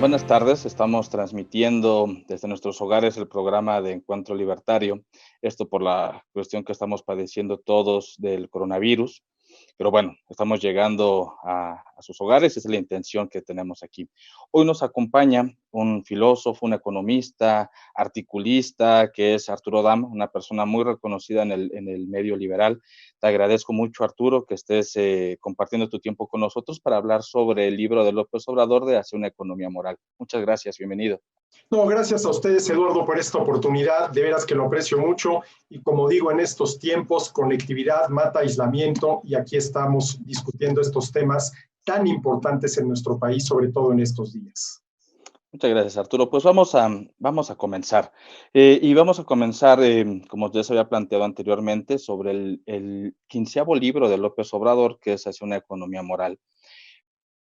Buenas tardes, estamos transmitiendo desde nuestros hogares el programa de Encuentro Libertario, esto por la cuestión que estamos padeciendo todos del coronavirus, pero bueno, estamos llegando a sus hogares, esa es la intención que tenemos aquí. Hoy nos acompaña un filósofo, un economista, articulista, que es Arturo Dam, una persona muy reconocida en el medio liberal. Te agradezco mucho, Arturo, que estés compartiendo tu tiempo con nosotros para hablar sobre el libro de López Obrador de Hacia una economía moral. Muchas gracias, bienvenido. No, gracias a ustedes, Eduardo, por esta oportunidad. De veras que lo aprecio mucho. Y como digo, en estos tiempos, conectividad mata aislamiento y aquí estamos discutiendo estos temas tan importantes en nuestro país, sobre todo en estos días. Muchas gracias, Arturo. Pues vamos a comenzar. Y vamos a comenzar, como ya se había planteado anteriormente, sobre el 15º libro de López Obrador, que es Hacia una economía moral.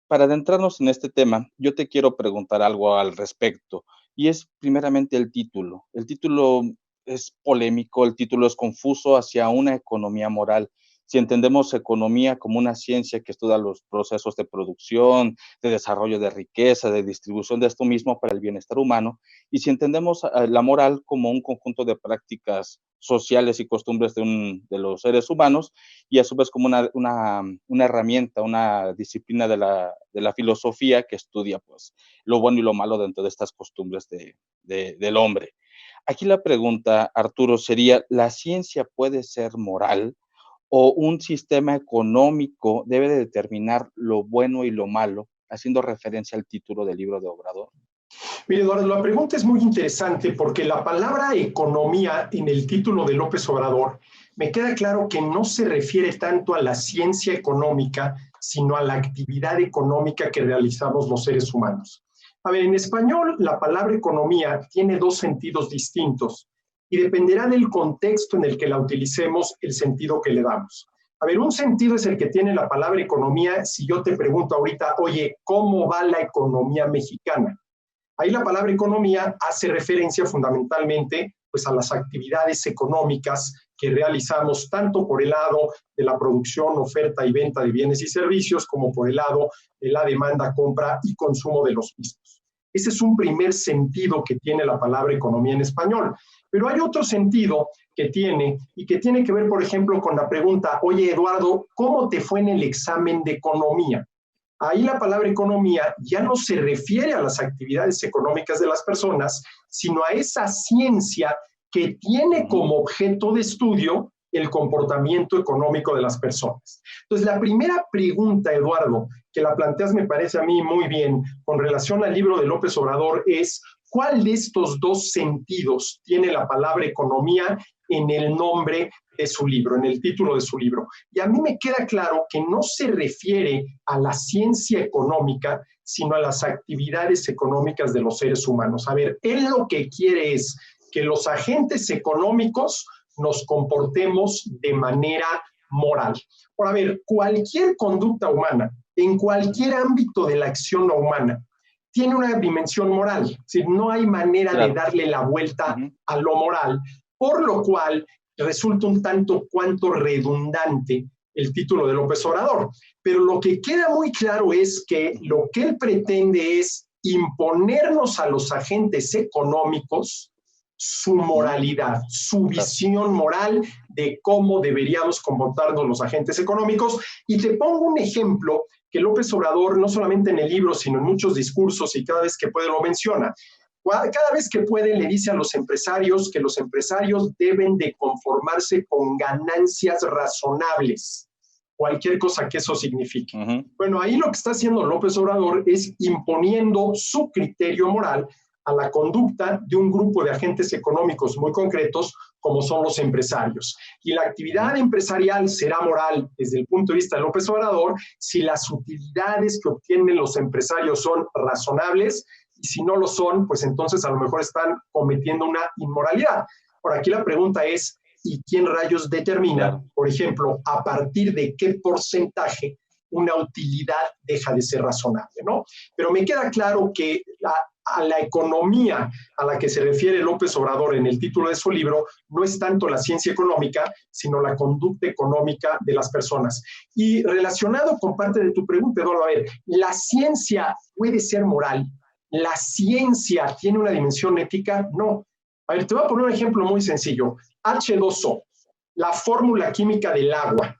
Para adentrarnos en este tema, yo te quiero preguntar algo al respecto, y es primeramente el título. El título es polémico, el título es confuso, Hacia una economía moral. Si entendemos economía como una ciencia que estudia los procesos de producción, de desarrollo de riqueza, de distribución de esto mismo para el bienestar humano, y si entendemos la moral como un conjunto de prácticas sociales y costumbres de los seres humanos, y a su vez como una herramienta, una disciplina de la filosofía que estudia pues lo bueno y lo malo dentro de estas costumbres del hombre. Aquí la pregunta, Arturo, sería, ¿la ciencia puede ser moral o un sistema económico debe de determinar lo bueno y lo malo, haciendo referencia al título del libro de Obrador? Mire, Eduardo, la pregunta es muy interesante porque la palabra economía en el título de López Obrador me queda claro que no se refiere tanto a la ciencia económica, sino a la actividad económica que realizamos los seres humanos. A ver, en español la palabra economía tiene dos sentidos distintos y dependerá del contexto en el que la utilicemos el sentido que le damos. A ver, un sentido es el que tiene la palabra economía si yo te pregunto ahorita, oye, ¿cómo va la economía mexicana? Ahí la palabra economía hace referencia fundamentalmente pues, a las actividades económicas que realizamos tanto por el lado de la producción, oferta y venta de bienes y servicios como por el lado de la demanda, compra y consumo de los mismos. Ese es un primer sentido que tiene la palabra economía en español. Pero hay otro sentido que tiene y que tiene que ver, por ejemplo, con la pregunta, oye, Eduardo, ¿cómo te fue en el examen de economía? Ahí la palabra economía ya no se refiere a las actividades económicas de las personas, sino a esa ciencia que tiene como objeto de estudio el comportamiento económico de las personas. Entonces, la primera pregunta, Eduardo, que la planteas me parece a mí muy bien con relación al libro de López Obrador es, ¿cuál de estos dos sentidos tiene la palabra economía en el nombre de su libro, en el título de su libro? Y a mí me queda claro que no se refiere a la ciencia económica, sino a las actividades económicas de los seres humanos. A ver, él lo que quiere es que los agentes económicos nos comportemos de manera moral. Por a ver, cualquier conducta humana, en cualquier ámbito de la acción humana, tiene una dimensión moral. Es decir, no hay manera de darle la vuelta a lo moral, por lo cual resulta un tanto cuanto redundante el título de López Obrador. Pero lo que queda muy claro es que lo que él pretende es imponernos a los agentes económicos su moralidad, su visión moral de cómo deberíamos comportarnos los agentes económicos. Y te pongo un ejemplo que López Obrador, no solamente en el libro, sino en muchos discursos y cada vez que puede lo menciona. Cada vez que puede le dice a los empresarios que los empresarios deben de conformarse con ganancias razonables, cualquier cosa que eso signifique. Bueno, ahí lo que está haciendo López Obrador es imponiendo su criterio moral a la conducta de un grupo de agentes económicos muy concretos como son los empresarios. Y la actividad empresarial será moral desde el punto de vista de López Obrador si las utilidades que obtienen los empresarios son razonables y si no lo son, pues entonces a lo mejor están cometiendo una inmoralidad. Por aquí la pregunta es, ¿y quién rayos determina, por ejemplo, a partir de qué porcentaje una utilidad deja de ser razonable, ¿no? Pero me queda claro que a la economía a la que se refiere López Obrador en el título de su libro no es tanto la ciencia económica, sino la conducta económica de las personas. Y relacionado con parte de tu pregunta, Eduardo, a ver, ¿la ciencia puede ser moral? ¿La ciencia tiene una dimensión ética? No. A ver, te voy a poner un ejemplo muy sencillo. H2O, la fórmula química del agua.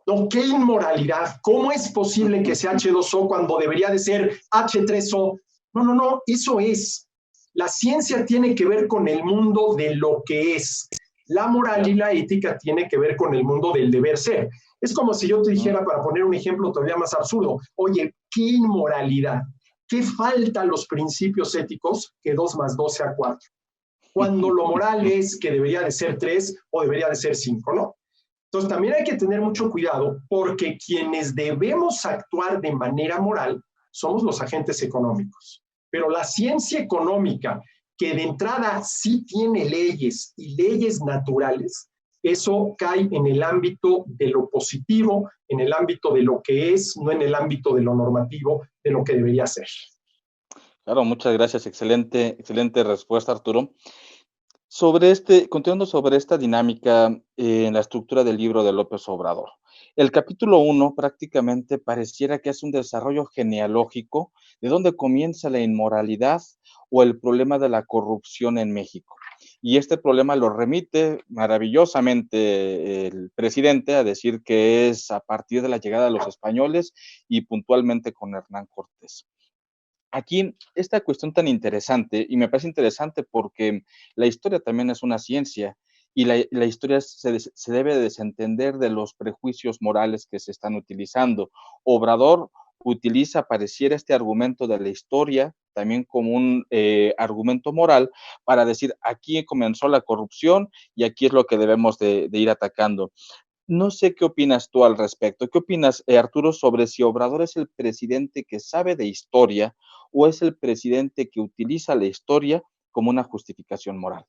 No, qué inmoralidad. ¿Cómo es posible que sea H2O cuando debería de ser H3O? No, no, no, eso es. La ciencia tiene que ver con el mundo de lo que es. La moral y la ética tiene que ver con el mundo del deber ser. Es como si yo te dijera, para poner un ejemplo todavía más absurdo, oye, qué inmoralidad, qué falta a los principios éticos que 2 más 2 sea 4, cuando lo moral es que debería de ser 3 o debería de ser 5, ¿no? Entonces también hay que tener mucho cuidado porque quienes debemos actuar de manera moral somos los agentes económicos. Pero la ciencia económica, que de entrada sí tiene leyes y leyes naturales, eso cae en el ámbito de lo positivo, en el ámbito de lo que es, no en el ámbito de lo normativo, de lo que debería ser. Claro, muchas gracias. Excelente, excelente respuesta, Arturo. Continuando sobre esta dinámica en la estructura del libro de López Obrador. El capítulo 1 prácticamente pareciera que es un desarrollo genealógico de dónde comienza la inmoralidad o el problema de la corrupción en México. Y este problema lo remite maravillosamente el presidente a decir que es a partir de la llegada de los españoles y puntualmente con Hernán Cortés. Aquí, esta cuestión tan interesante, y me parece interesante porque la historia también es una ciencia y la historia se debe desentender de los prejuicios morales que se están utilizando. Obrador utiliza, pareciera, este argumento de la historia también como un argumento moral para decir, aquí comenzó la corrupción y aquí es lo que debemos de ir atacando. No sé qué opinas tú al respecto. ¿Qué opinas, Arturo, sobre si Obrador es el presidente que sabe de historia o es el presidente que utiliza la historia como una justificación moral?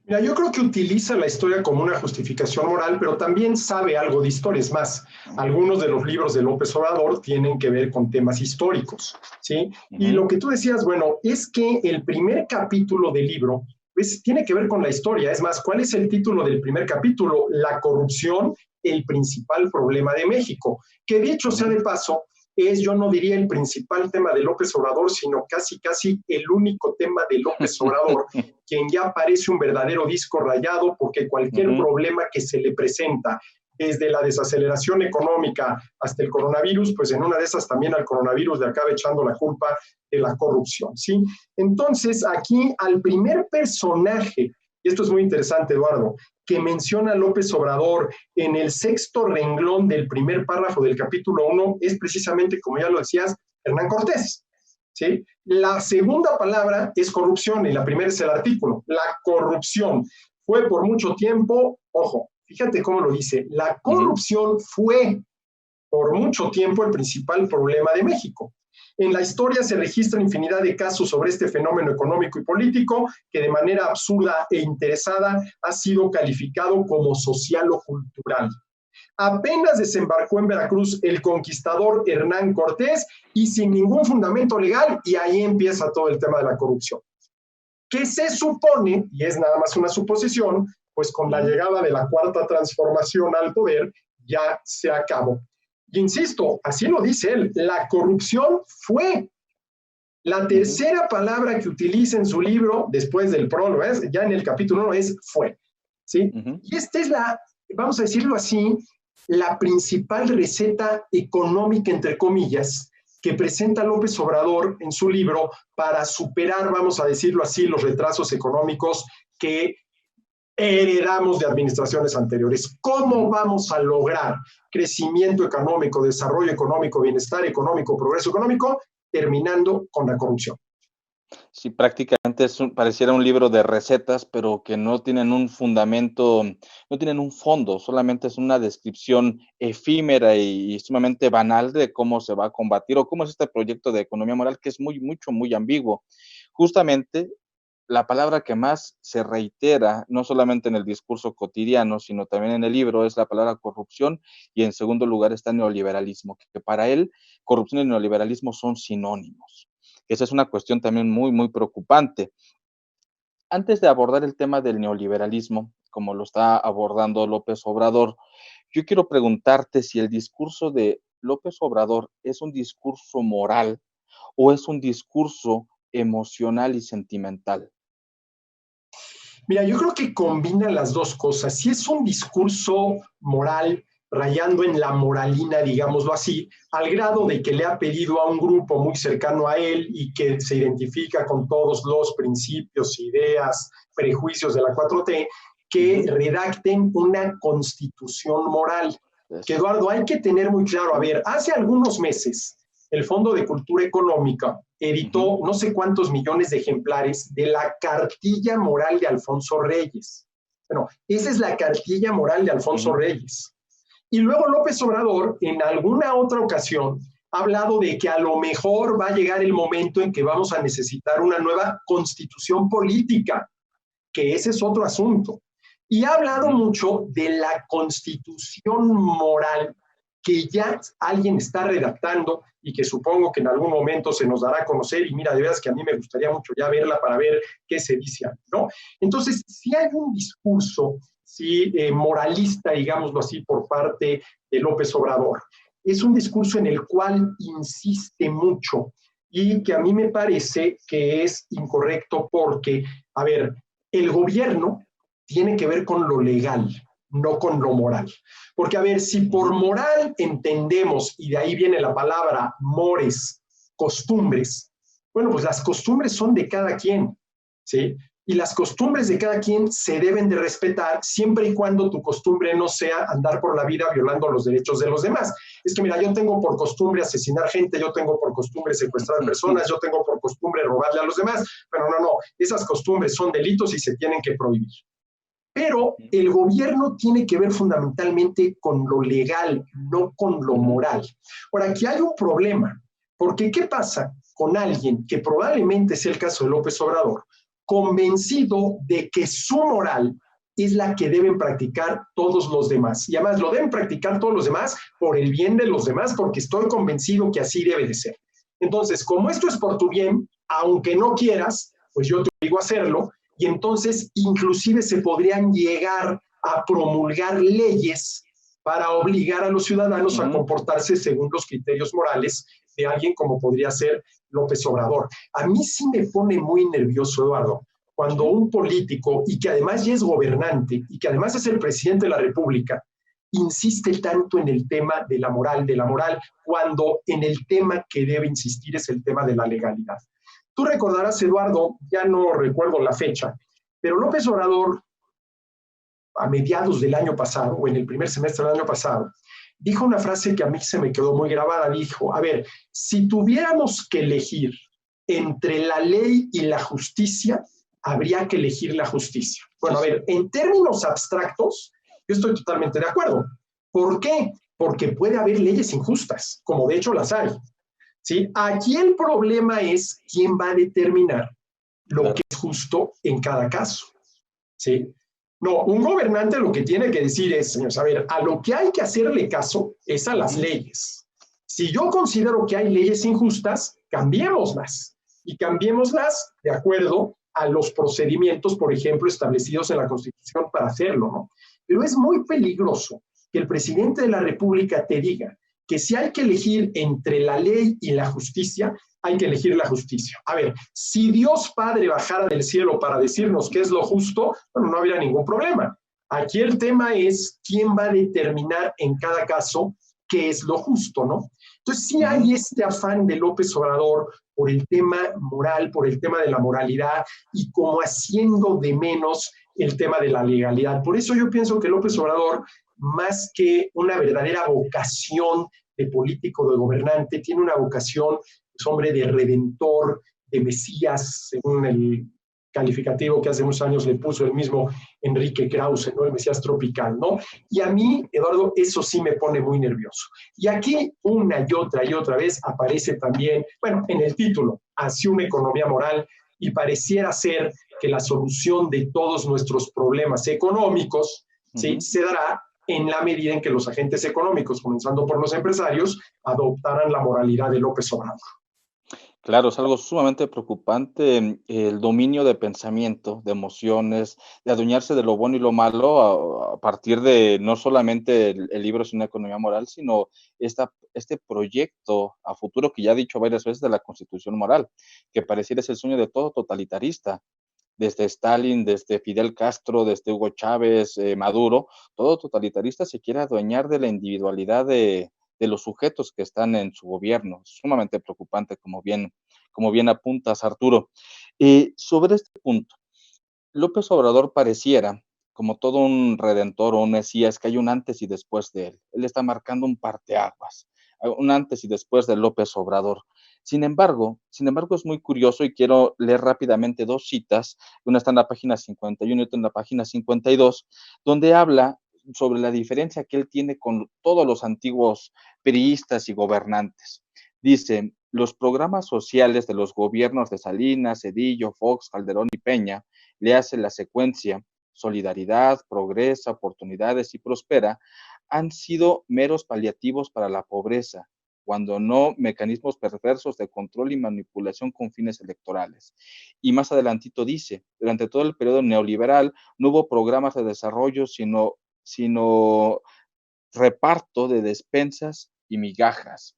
Mira, yo creo que utiliza la historia como una justificación moral, pero también sabe algo de historia. Es más, algunos de los libros de López Obrador tienen que ver con temas históricos, ¿sí? Y lo que tú decías, bueno, es que el primer capítulo del libro pues, tiene que ver con la historia. Es más, ¿cuál es el título del primer capítulo? La corrupción, el principal problema de México. Que dicho sea de paso, es, yo no diría el principal tema de López Obrador, sino casi, casi el único tema de López Obrador, quien ya parece un verdadero disco rayado, porque cualquier problema que se le presenta, desde la desaceleración económica hasta el coronavirus, pues en una de esas también al coronavirus le acaba echando la culpa de la corrupción, ¿sí? Entonces, aquí al primer personaje, y esto es muy interesante, Eduardo, que menciona López Obrador en el sexto renglón del primer párrafo del capítulo 1 es precisamente, como ya lo decías, Hernán Cortés. ¿Sí? La segunda palabra es corrupción y la primera es el artículo. La corrupción fue por mucho tiempo, ojo, fíjate cómo lo dice, la corrupción fue por mucho tiempo el principal problema de México. En la historia se registran infinidad de casos sobre este fenómeno económico y político que de manera absurda e interesada ha sido calificado como social o cultural. Apenas desembarcó en Veracruz el conquistador Hernán Cortés y sin ningún fundamento legal, y ahí empieza todo el tema de la corrupción. Que se supone, y es nada más una suposición, pues con la llegada de la cuarta transformación al poder ya se acabó. Y insisto, así lo dice él, la corrupción fue. La tercera palabra que utiliza en su libro, después del prólogo, ya en el capítulo 1, es fue. ¿Sí? Y esta es la, vamos a decirlo así, la principal receta económica, entre comillas, que presenta López Obrador en su libro para superar, vamos a decirlo así, los retrasos económicos que heredamos de administraciones anteriores. ¿Cómo vamos a lograr crecimiento económico, desarrollo económico, bienestar económico, progreso económico, terminando con la corrupción? Sí, prácticamente pareciera un libro de recetas, pero que no tienen un fundamento, no tienen un fondo, solamente es una descripción efímera y sumamente banal de cómo se va a combatir o cómo es este proyecto de economía moral que es muy ambiguo. Justamente la palabra que más se reitera, no solamente en el discurso cotidiano, sino también en el libro, es la palabra corrupción, y en segundo lugar está neoliberalismo, que para él corrupción y neoliberalismo son sinónimos. Esa es una cuestión también muy preocupante. Antes de abordar el tema del neoliberalismo, como lo está abordando López Obrador, yo quiero preguntarte si el discurso de López Obrador es un discurso moral o es un discurso emocional y sentimental? Mira, yo creo que combina las dos cosas. Si es un discurso moral, rayando en la moralina, digámoslo así, al grado de que le ha pedido a un grupo muy cercano a él y que se identifica con todos los principios, ideas, prejuicios de la 4T, que redacten una constitución moral. Que, Eduardo, hay que tener muy claro, a ver, hace algunos meses el Fondo de Cultura Económica editó no sé cuántos millones de ejemplares de la cartilla moral de Alfonso Reyes. Bueno, esa es la cartilla moral de Alfonso Reyes. Y luego López Obrador, en alguna otra ocasión, ha hablado de que a lo mejor va a llegar el momento en que vamos a necesitar una nueva constitución política, que ese es otro asunto. Y ha hablado mucho de la constitución moral que ya alguien está redactando y que supongo que en algún momento se nos dará a conocer, y mira, de veras que a mí me gustaría mucho ya verla para ver qué se dice, ¿no? Entonces, si hay un discurso moralista, digámoslo así, por parte de López Obrador. Es un discurso en el cual insiste mucho y que a mí me parece que es incorrecto porque, a ver, el gobierno tiene que ver con lo legal, no con lo moral. Porque, a ver, si por moral entendemos, y de ahí viene la palabra mores, costumbres, bueno, pues las costumbres son de cada quien, ¿sí? Y las costumbres de cada quien se deben de respetar siempre y cuando tu costumbre no sea andar por la vida violando los derechos de los demás. Es que mira, yo tengo por costumbre asesinar gente, yo tengo por costumbre secuestrar personas, yo tengo por costumbre robarle a los demás, pero no, esas costumbres son delitos y se tienen que prohibir. Pero el gobierno tiene que ver fundamentalmente con lo legal, no con lo moral. Ahora, aquí hay un problema, porque ¿qué pasa con alguien que probablemente sea el caso de López Obrador, convencido de que su moral es la que deben practicar todos los demás? Y además lo deben practicar todos los demás por el bien de los demás, porque estoy convencido que así debe de ser. Entonces, como esto es por tu bien, aunque no quieras, pues yo te obligo a hacerlo, y entonces inclusive se podrían llegar a promulgar leyes para obligar a los ciudadanos a comportarse según los criterios morales de alguien como podría ser López Obrador. A mí sí me pone muy nervioso, Eduardo, cuando un político, y que además ya es gobernante, y que además es el presidente de la República, insiste tanto en el tema de la moral, cuando en el tema que debe insistir es el tema de la legalidad. Tú recordarás, Eduardo, ya no recuerdo la fecha, pero López Obrador, a mediados del año pasado, o en el primer semestre del año pasado, dijo una frase que a mí se me quedó muy grabada. Dijo, a ver, si tuviéramos que elegir entre la ley y la justicia, habría que elegir la justicia. Bueno, a ver, en términos abstractos, yo estoy totalmente de acuerdo. ¿Por qué? Porque puede haber leyes injustas, como de hecho las hay. ¿Sí? Aquí el problema es quién va a determinar lo que es justo en cada caso. ¿Sí? No, un gobernante lo que tiene que decir es, señores, a ver, a lo que hay que hacerle caso es a las leyes. Si yo considero que hay leyes injustas, cambiémoslas. Y cambiémoslas de acuerdo a los procedimientos, por ejemplo, establecidos en la Constitución para hacerlo, ¿no? Pero es muy peligroso que el presidente de la República te diga que si hay que elegir entre la ley y la justicia, hay que elegir la justicia. A ver, si Dios Padre bajara del cielo para decirnos qué es lo justo, bueno, no habría ningún problema. Aquí el tema es quién va a determinar en cada caso qué es lo justo, ¿no? Entonces sí hay este afán de López Obrador por el tema moral, por el tema de la moralidad y como haciendo de menos el tema de la legalidad. Por eso yo pienso que López Obrador, más que una verdadera vocación de político, de gobernante, tiene una vocación, pues, hombre, de redentor, de Mesías, según el calificativo que hace unos años le puso el mismo Enrique Krause, ¿no? El Mesías tropical, ¿no? Y a mí, Eduardo, eso sí me pone muy nervioso. Y aquí una y otra vez aparece también, bueno, en el título, hacia una economía moral, y pareciera ser que la solución de todos nuestros problemas económicos, ¿sí?, se dará en la medida en que los agentes económicos, comenzando por los empresarios, adoptaran la moralidad de López Obrador. Claro, es algo sumamente preocupante, el dominio de pensamiento, de emociones, de adueñarse de lo bueno y lo malo a partir de no solamente el libro es una economía moral, sino este proyecto a futuro que ya he dicho varias veces de la constitución moral, que pareciera es el sueño de todo totalitarista, desde Stalin, desde Fidel Castro, desde Hugo Chávez, Maduro, todo totalitarista se quiere adueñar de la individualidad de los sujetos que están en su gobierno. Sumamente preocupante, como bien apuntas, Arturo. Sobre este punto, López Obrador pareciera como todo un redentor o un mesías, que hay un antes y después de él. Él está marcando un parteaguas, un antes y después de López Obrador. Sin embargo, es muy curioso y quiero leer rápidamente dos citas, una está en la página 51 y otra en la página 52, donde habla sobre la diferencia que él tiene con todos los antiguos priistas y gobernantes. Dice, los programas sociales de los gobiernos de Salinas, Cedillo, Fox, Calderón y Peña le hace la secuencia solidaridad, progresa, oportunidades y prospera, han sido meros paliativos para la pobreza, cuando no mecanismos perversos de control y manipulación con fines electorales. Y más adelantito dice, durante todo el periodo neoliberal no hubo programas de desarrollo, sino reparto de despensas y migajas.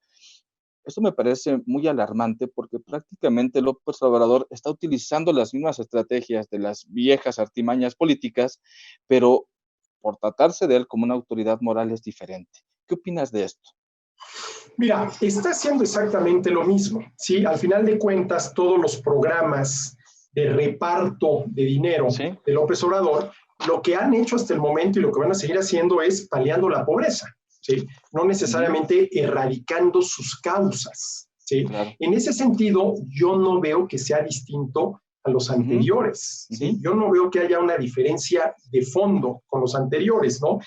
Esto me parece muy alarmante porque prácticamente López Obrador está utilizando las mismas estrategias de las viejas artimañas políticas, pero por tratarse de él como una autoridad moral es diferente. ¿Qué opinas de esto? Mira, está haciendo exactamente lo mismo, ¿sí? Al final de cuentas, todos los programas de reparto de dinero Sí. de López Obrador, lo que han hecho hasta el momento y lo que van a seguir haciendo es paliando la pobreza, ¿sí? No Ujú, necesariamente erradicando sus causas, ¿sí? claro. En ese sentido, yo no veo que sea distinto a los Ujú, anteriores, ¿sí? ujú, Yo no veo que haya una diferencia de fondo con los anteriores, ¿no?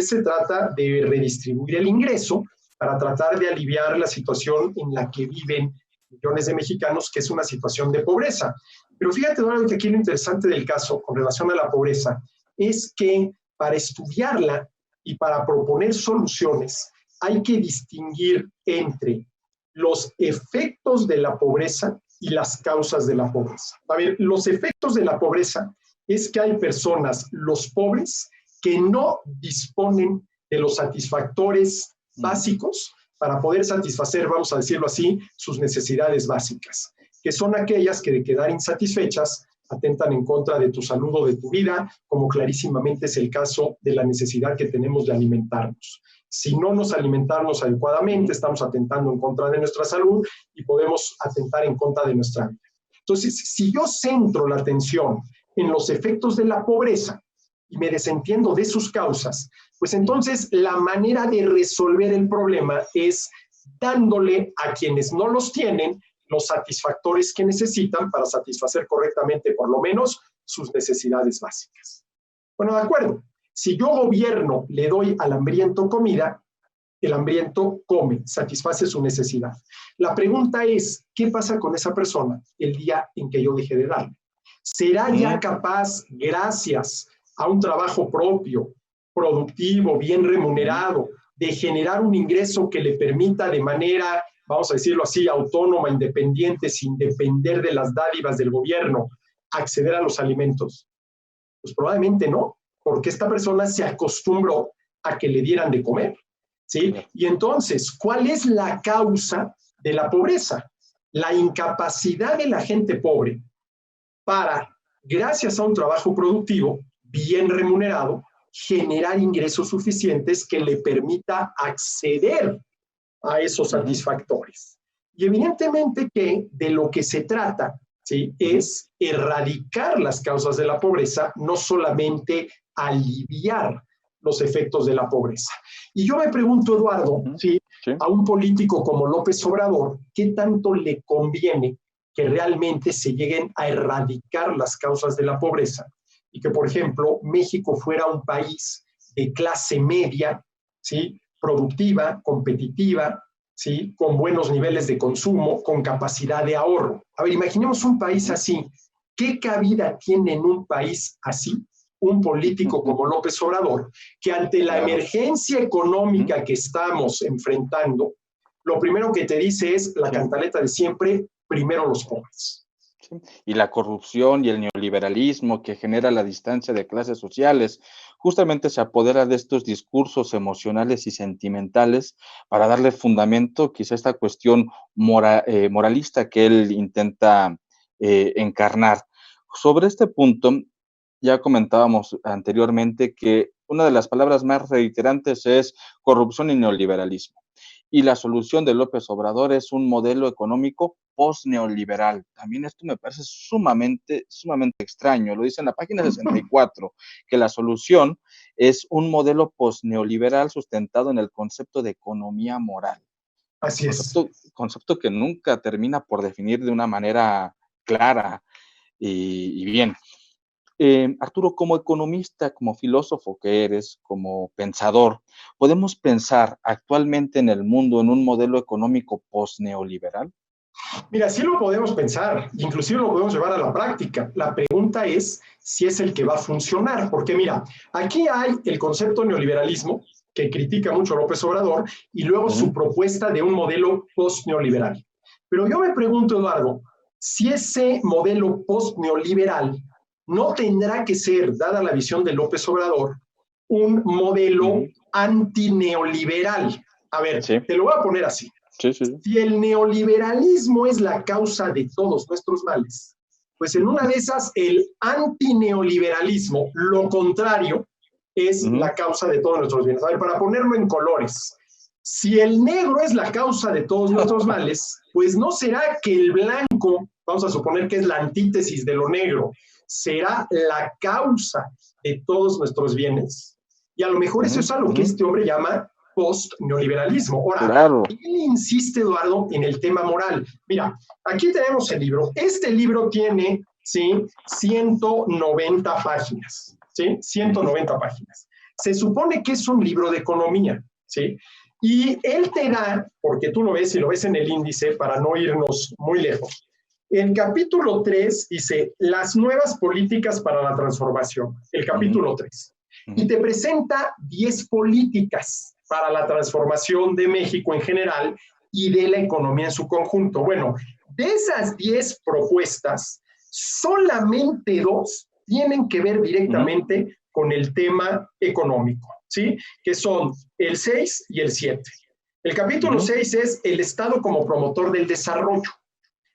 Se trata de redistribuir el ingreso para tratar de aliviar la situación en la que viven millones de mexicanos, que es una situación de pobreza. Pero fíjate, Eduardo, que aquí lo interesante del caso con relación a la pobreza es que para estudiarla y para proponer soluciones hay que distinguir entre los efectos de la pobreza y las causas de la pobreza. A ver, los efectos de la pobreza es que hay personas, los pobres, que no disponen de los satisfactores ujú, básicos para poder satisfacer, vamos a decirlo así, sus necesidades básicas, que son aquellas que de quedar insatisfechas atentan en contra de tu salud o de tu vida, como clarísimamente es el caso de la necesidad que tenemos de alimentarnos. Si no nos alimentamos adecuadamente, ujú, estamos atentando en contra de nuestra salud y podemos atentar en contra de nuestra vida. Entonces, si yo centro la atención en los efectos de la pobreza y me desentiendo de sus causas, pues ujú. entonces la manera de resolver el problema es dándole a quienes no los tienen los satisfactores que necesitan para satisfacer correctamente por lo menos sus necesidades básicas. Bueno, de acuerdo. Si yo gobierno le doy al hambriento comida, el hambriento come, satisface su necesidad. La pregunta es, ¿qué pasa con esa persona el día en que yo deje de darle? ¿Será ya Mm, capaz, gracias a un trabajo propio, productivo, bien ujú, remunerado, de generar un ingreso que le permita de manera, vamos a decirlo así, autónoma, independiente, sin depender de las dádivas del gobierno, acceder a los alimentos? Pues probablemente no, porque esta persona se acostumbró a que le dieran de comer, ¿sí? claro. Y entonces, ¿cuál es la causa de la pobreza? La incapacidad de la gente pobre para, gracias a un trabajo productivo bien remunerado, generar ingresos suficientes que le permita acceder a esos Ujú, satisfactores. Y evidentemente que de lo que se trata, ¿sí?, ujú, es erradicar las causas de la pobreza, no solamente aliviar los efectos de la pobreza. Y yo me pregunto, Eduardo, ujú. ¿sí?, Sí. a un político como López Obrador, ¿qué tanto le conviene que realmente se lleguen a erradicar las causas de la pobreza? Y que, por ejemplo, México fuera un país de clase media, ¿sí?, productiva, competitiva, ¿sí?, con buenos niveles de consumo, con capacidad de ahorro. A ver, imaginemos un país Ujú. así. ¿Qué cabida tiene en un país así un político como López Obrador, que ante la Claro. emergencia Ujú, económica que estamos enfrentando, lo primero que te dice es la sí. cantaleta de siempre: primero los pobres. Sí. Y la corrupción y el neoliberalismo que genera la distancia de clases sociales, justamente se apodera de estos discursos emocionales y sentimentales para darle fundamento quizá a esta cuestión moralista que él intenta encarnar. Sobre este punto, ya comentábamos anteriormente que una de las palabras más reiterantes es corrupción y neoliberalismo. Y la solución de López Obrador es un modelo económico post-neoliberal. También esto me parece sumamente, sumamente extraño. Lo dice en la página 64, que la solución es un modelo post-neoliberal sustentado en el concepto de economía moral. Así es. Concepto que nunca termina por definir de una manera clara y bien. Arturo, como economista, como filósofo que eres, como pensador, ¿podemos pensar actualmente en el mundo en un modelo económico post-neoliberal? Mira, sí lo podemos pensar, inclusive lo podemos llevar a la práctica. La pregunta es si es el que va a funcionar, porque mira, aquí hay el concepto neoliberalismo, que critica mucho López Obrador, y luego su propuesta de un modelo post-neoliberal. Pero yo me pregunto, Eduardo, si ese modelo post-neoliberal no tendrá que ser, dada la visión de López Obrador, un modelo antineoliberal. A ver, Sí, te lo voy a poner así. sí, sí. Si el neoliberalismo es la causa de todos nuestros males, pues en una de esas el antineoliberalismo, lo contrario, es la causa de todos nuestros bienes. A ver, para ponerlo en colores, si el negro es la causa de todos nuestros males, pues no será que el blanco, vamos a suponer que es la antítesis de lo negro, será la causa de todos nuestros bienes. Y a lo mejor eso es algo que este hombre llama post-neoliberalismo. Ahora, Claro. él insiste, Eduardo, en el tema moral. Mira, aquí tenemos el libro. Este libro tiene, ¿sí?, 190 páginas, ¿sí? 190 páginas. Se supone que es un libro de economía, ¿sí? Y él te da, porque tú lo ves y lo ves en el índice para no irnos muy lejos, el capítulo 3 dice, las nuevas políticas para la transformación, el capítulo 3. Y te presenta 10 políticas para la transformación de México en general y de la economía en su conjunto. Bueno, de esas 10 propuestas, solamente 2 tienen que ver directamente con el tema económico, ¿sí? Que son el 6 y el 7. El capítulo 6 es el Estado como promotor del desarrollo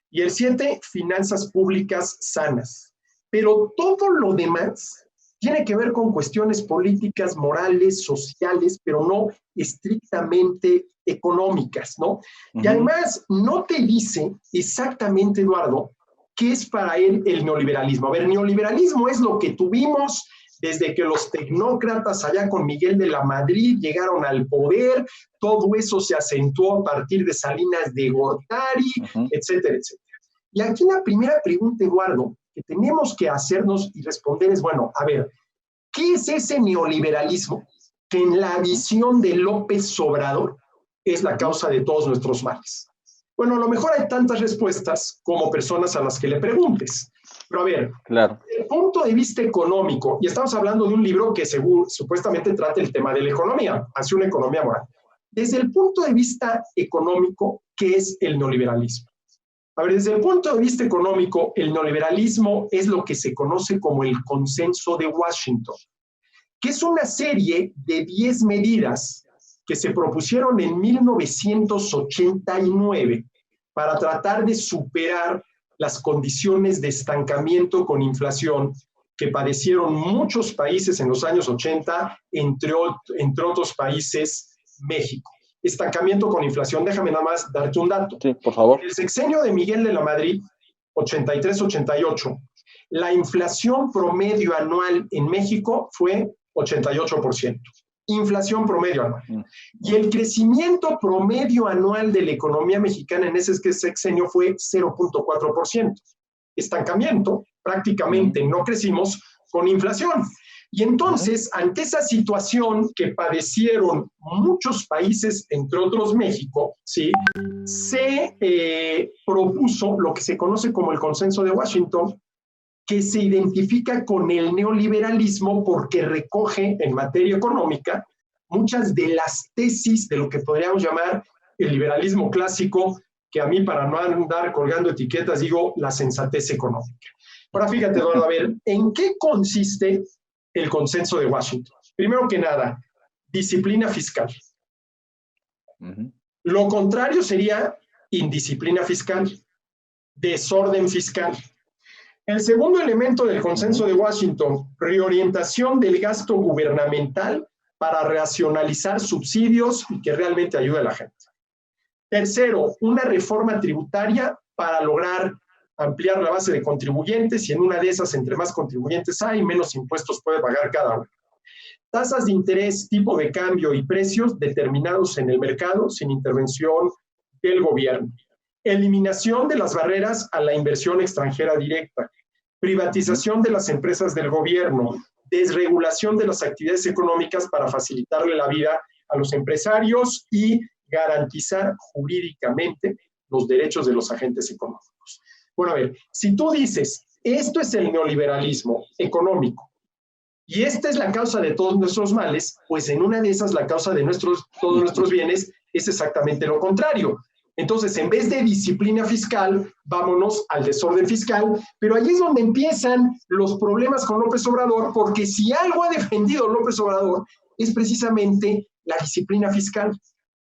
y el 7, finanzas públicas sanas. Pero todo lo demás tiene que ver con cuestiones políticas, morales, sociales, pero no estrictamente económicas, ¿no? Y además no te dice exactamente, Eduardo, qué es para él el neoliberalismo. A ver, neoliberalismo es lo que tuvimos desde que los tecnócratas allá con Miguel de la Madrid llegaron al poder, todo eso se acentuó a partir de Salinas de Gortari, etcétera, etcétera. Y aquí la primera pregunta, Eduardo, que tenemos que hacernos y responder es, bueno, a ver, ¿qué es ese neoliberalismo que en la visión de López Obrador es la causa de todos nuestros males? Bueno, a lo mejor hay tantas respuestas como personas a las que le preguntes. Pero a ver, claro, desde el punto de vista económico, y estamos hablando de un libro que supuestamente trata el tema de la economía, hacia una economía moral. Desde el punto de vista económico, ¿qué es el neoliberalismo? A ver, desde el punto de vista económico, el neoliberalismo es lo que se conoce como el Consenso de Washington, que es una serie de 10 medidas que se propusieron en 1989 para tratar de superar las condiciones de estancamiento con inflación que padecieron muchos países en los años 80, entre otros países, México. Estancamiento con inflación. Déjame nada más darte un dato. sí, por favor. En el sexenio de Miguel de la Madrid, 83-88, la inflación promedio anual en México fue 88%. Inflación promedio anual. Y el crecimiento promedio anual de la economía mexicana en ese sexenio fue 0.4%. Estancamiento, prácticamente no crecimos con inflación. Y entonces, ante esa situación que padecieron muchos países, entre otros México, ¿sí?, se propuso lo que se conoce como el Consenso de Washington, que se identifica con el neoliberalismo porque recoge en materia económica muchas de las tesis de lo que podríamos llamar el liberalismo clásico que a mí, para no andar colgando etiquetas, digo la sensatez económica. Ahora fíjate, Eduardo, a ver, ¿en qué consiste el consenso de Washington? Primero que nada, disciplina fiscal. Lo contrario sería indisciplina fiscal, desorden fiscal. El segundo elemento del consenso de Washington, reorientación del gasto gubernamental para racionalizar subsidios y que realmente ayude a la gente. Tercero, una reforma tributaria para lograr ampliar la base de contribuyentes y en una de esas, entre más contribuyentes hay, menos impuestos puede pagar cada uno. Tasas de interés, tipo de cambio y precios determinados en el mercado sin intervención del gobierno. Eliminación de las barreras a la inversión extranjera directa. Privatización de las empresas del gobierno. Desregulación de las actividades económicas para facilitarle la vida a los empresarios y garantizar jurídicamente los derechos de los agentes económicos. Bueno, a ver, si tú dices, esto es el neoliberalismo económico, y esta es la causa de todos nuestros males, pues en una de esas la causa de todos nuestros bienes es exactamente lo contrario. Entonces, en vez de disciplina fiscal, vámonos al desorden fiscal, pero ahí es donde empiezan los problemas con López Obrador, porque si algo ha defendido López Obrador es precisamente la disciplina fiscal.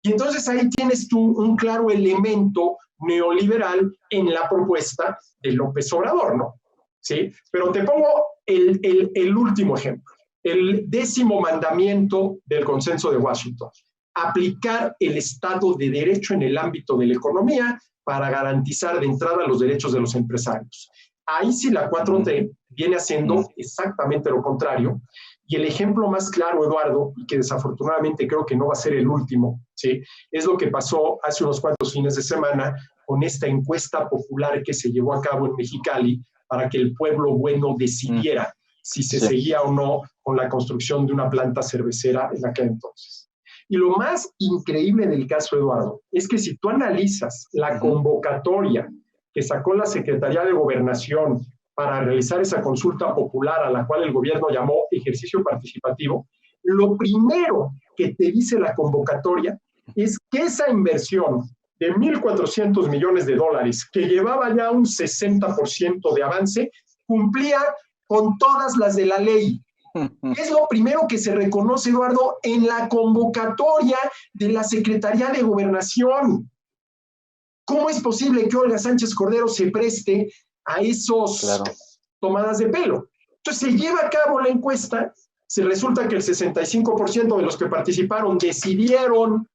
Y entonces ahí tienes tú un claro elemento neoliberal en la propuesta de López Obrador, ¿no? ¿Sí? Pero te pongo el último ejemplo, el 10º mandamiento del consenso de Washington: aplicar el Estado de Derecho en el ámbito de la economía para garantizar de entrada los derechos de los empresarios. Ahí sí la 4T viene haciendo exactamente lo contrario, y el ejemplo más claro, Eduardo, y que desafortunadamente creo que no va a ser el último, ¿sí?, es lo que pasó hace unos cuantos fines de semana con esta encuesta popular que se llevó a cabo en Mexicali para que el pueblo bueno decidiera si se seguía o no con la construcción de una planta cervecera en aquel entonces. Y lo más increíble del caso, Eduardo, es que si tú analizas la convocatoria que sacó la Secretaría de Gobernación para realizar esa consulta popular a la cual el gobierno llamó ejercicio participativo, lo primero que te dice la convocatoria es que esa inversión de $1,400 millones, que llevaba ya un 60% de avance, cumplía con todas las de la ley. Es lo primero que se reconoce, Eduardo, en la convocatoria de la Secretaría de Gobernación. ¿Cómo es posible que Olga Sánchez Cordero se preste a esos tomadas de pelo? Entonces se lleva a cabo la encuesta, se resulta que el 65% de los que participaron decidieron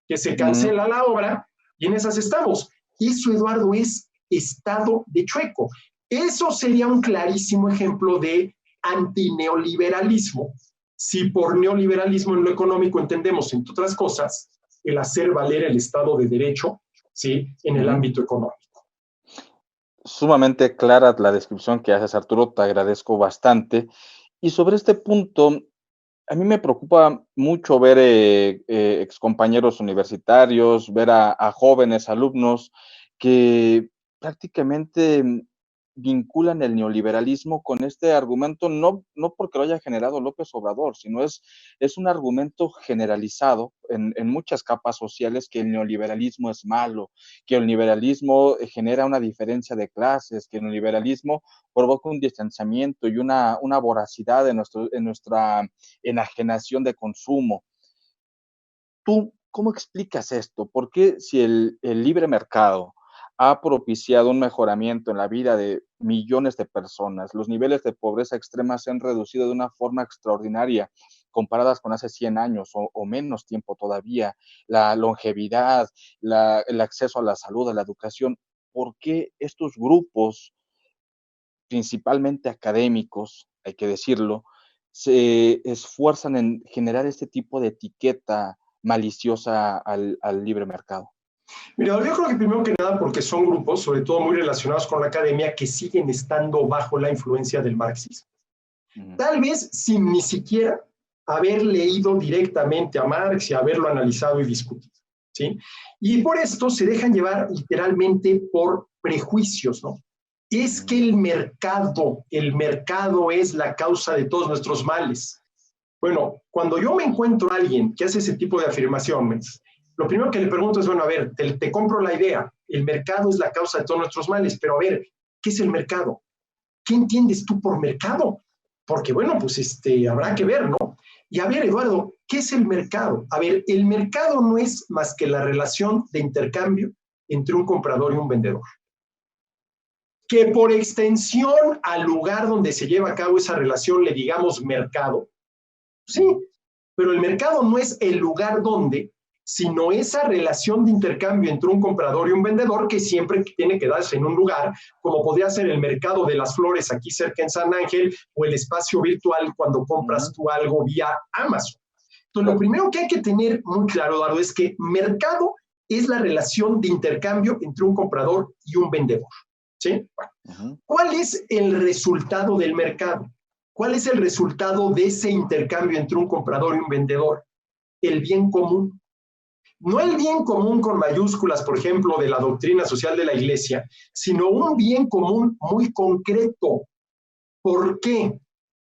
que se cancela la obra, y en esas estamos. Eso, Eduardo, es estado de chueco. Eso sería un clarísimo ejemplo de antineoliberalismo, si por neoliberalismo en lo económico entendemos, entre otras cosas, el hacer valer el Estado de Derecho, ¿sí?, en el ámbito económico. Sumamente clara la descripción que haces, Arturo, te agradezco bastante. Y sobre este punto, a mí me preocupa mucho ver excompañeros universitarios, ver a jóvenes alumnos que prácticamente vinculan el neoliberalismo con este argumento, no porque lo haya generado López Obrador, sino es un argumento generalizado en muchas capas sociales, que el neoliberalismo es malo, que el neoliberalismo genera una diferencia de clases, que el neoliberalismo provoca un distanciamiento y una voracidad en nuestra enajenación de consumo. ¿Tú cómo explicas esto? ¿Por qué, si el libre mercado ha propiciado un mejoramiento en la vida de millones de personas, los niveles de pobreza extrema se han reducido de una forma extraordinaria comparadas con hace 100 años o menos tiempo todavía, la longevidad, el acceso a la salud, a la educación? ¿Por qué estos grupos, principalmente académicos, hay que decirlo, se esfuerzan en generar este tipo de etiqueta maliciosa al libre mercado? Mira, yo creo que primero que nada porque son grupos, sobre todo muy relacionados con la academia, que siguen estando bajo la influencia del marxismo. Tal vez sin ni siquiera haber leído directamente a Marx y haberlo analizado y discutido, ¿sí? Y por esto se dejan llevar literalmente por prejuicios, ¿no? Es que el mercado es la causa de todos nuestros males. Bueno, cuando yo me encuentro a alguien que hace ese tipo de afirmaciones, lo primero que le pregunto es, bueno, a ver, te compro la idea, el mercado es la causa de todos nuestros males, pero a ver, ¿qué es el mercado? ¿Qué entiendes tú por mercado? Porque, bueno, pues habrá que ver, ¿no? Y a ver, Eduardo, ¿qué es el mercado? A ver, el mercado no es más que la relación de intercambio entre un comprador y un vendedor. Que por extensión al lugar donde se lleva a cabo esa relación le digamos mercado, sí, pero el mercado no es el lugar donde, sino esa relación de intercambio entre un comprador y un vendedor que siempre tiene que darse en un lugar, como podría ser el mercado de las flores aquí cerca en San Ángel o el espacio virtual cuando compras tú algo vía Amazon. Entonces, lo primero que hay que tener muy claro, Eduardo, es que mercado es la relación de intercambio entre un comprador y un vendedor. ¿Sí? Bueno, ¿cuál es el resultado del mercado? ¿Cuál es el resultado de ese intercambio entre un comprador y un vendedor? El bien común. No el bien común con mayúsculas, por ejemplo, de la doctrina social de la Iglesia, sino un bien común muy concreto. ¿Por qué?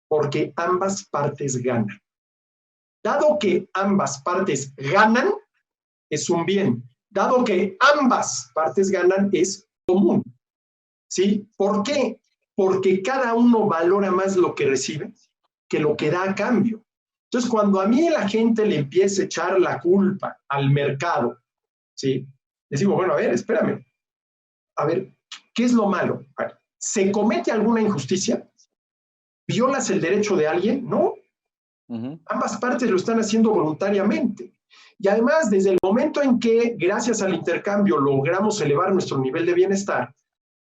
Porque ambas partes ganan. Dado que ambas partes ganan, es un bien. Dado que ambas partes ganan, es común. ¿Sí? ¿Por qué? Porque cada uno valora más lo que recibe que lo que da a cambio. Entonces, cuando a mí la gente le empieza a echar la culpa al mercado, ¿sí? Les digo, bueno, a ver, espérame. A ver, ¿qué es lo malo? A ver, ¿se comete alguna injusticia? ¿Violas el derecho de alguien? No. Ambas partes lo están haciendo voluntariamente. Y además, desde el momento en que, gracias al intercambio, logramos elevar nuestro nivel de bienestar,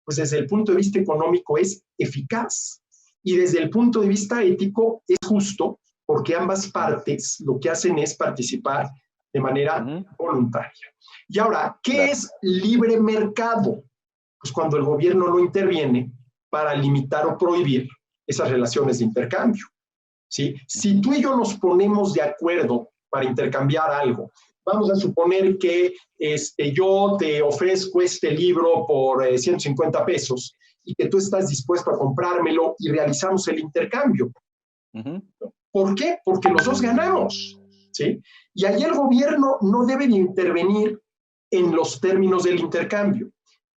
pues desde el punto de vista económico es eficaz. Y desde el punto de vista ético es justo, porque ambas partes lo que hacen es participar de manera voluntaria. Y ahora, ¿qué es libre mercado? Pues cuando el gobierno no interviene para limitar o prohibir esas relaciones de intercambio. ¿Sí? Si tú y yo nos ponemos de acuerdo para intercambiar algo, vamos a suponer que yo te ofrezco este libro por 150 pesos y que tú estás dispuesto a comprármelo y realizamos el intercambio. ¿Por qué? Porque los dos ganamos, ¿sí? Y ahí el gobierno no debe de intervenir en los términos del intercambio.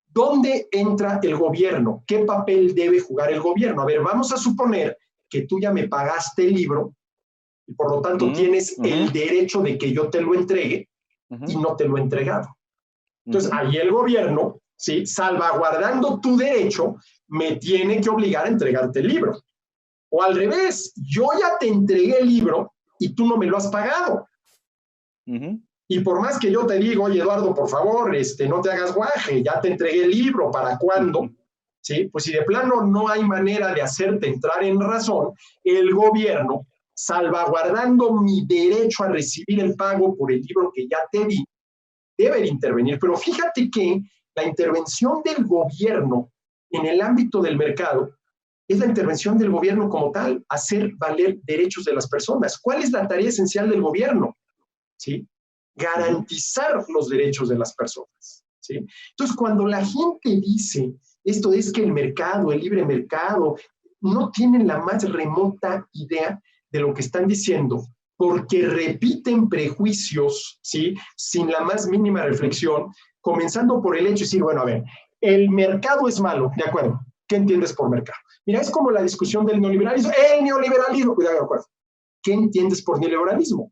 ¿Dónde entra el gobierno? ¿Qué papel debe jugar el gobierno? A ver, vamos a suponer que tú ya me pagaste el libro y por lo tanto tienes el derecho de que yo te lo entregue y no te lo he entregado. Entonces, ahí el gobierno, ¿sí? Salvaguardando tu derecho, me tiene que obligar a entregarte el libro. O al revés, yo ya te entregué el libro y tú no me lo has pagado. Y por más que yo te digo, oye, Eduardo, por favor, no te hagas guaje, ya te entregué el libro, ¿para cuándo? ¿Sí? Pues si de plano no hay manera de hacerte entrar en razón, el gobierno, salvaguardando mi derecho a recibir el pago por el libro que ya te di, debe de intervenir. Pero fíjate que la intervención del gobierno en el ámbito del mercado es la intervención del gobierno como tal, hacer valer derechos de las personas. ¿Cuál es la tarea esencial del gobierno? ¿Sí? Garantizar los derechos de las personas. ¿Sí? Entonces, cuando la gente dice esto es que el mercado, el libre mercado, no tienen la más remota idea de lo que están diciendo, porque repiten prejuicios, ¿sí? Sin la más mínima reflexión, comenzando por el hecho de decir, bueno, a ver, el mercado es malo, ¿de acuerdo? ¿Qué entiendes por mercado? Mira, es como la discusión del neoliberalismo. El neoliberalismo, cuidado, ¿de acuerdo? ¿Qué entiendes por neoliberalismo?